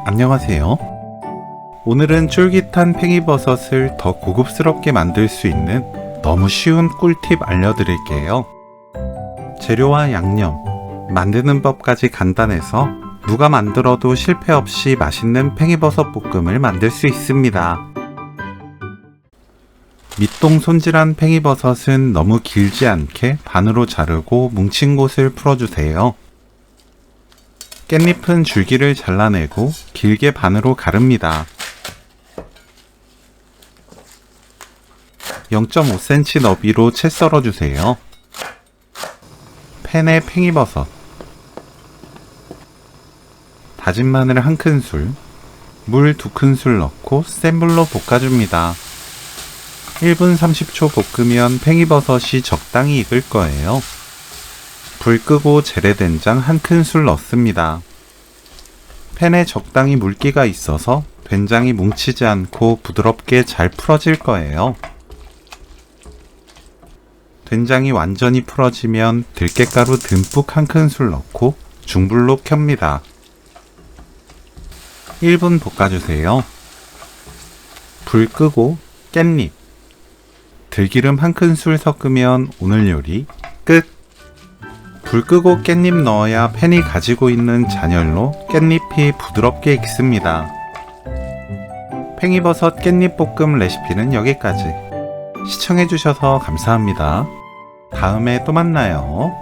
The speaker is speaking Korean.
안녕하세요. 오늘은 쫄깃한 팽이버섯을 더 고급스럽게 만들 수 있는 너무 쉬운 꿀팁 알려드릴게요. 재료와 양념, 만드는 법까지 간단해서 누가 만들어도 실패 없이 맛있는 팽이버섯 볶음을 만들 수 있습니다. 밑동 손질한 팽이버섯은 너무 길지 않게 반으로 자르고 뭉친 곳을 풀어주세요. 깻잎은 줄기를 잘라내고 길게 반으로 가릅니다. 0.5cm 너비로 채 썰어주세요. 팬에 팽이버섯, 다진 마늘 1큰술, 물 2큰술 넣고 센 불로 볶아줍니다. 1분 30초 볶으면 팽이버섯이 적당히 익을 거예요. 불 끄고 재래된장 1큰술 넣습니다. 팬에 적당히 물기가 있어서 된장이 뭉치지 않고 부드럽게 잘 풀어질 거예요. 된장이 완전히 풀어지면 들깨가루 듬뿍 1큰술 넣고 중불로 켭니다. 1분 볶아주세요. 불 끄고 깻잎, 들기름 1큰술 섞으면 오늘 요리 끝! 불 끄고 깻잎 넣어야 팬이 가지고 있는 잔열로 깻잎이 부드럽게 익습니다. 팽이버섯 깻잎 볶음 레시피는 여기까지. 시청해주셔서 감사합니다. 다음에 또 만나요.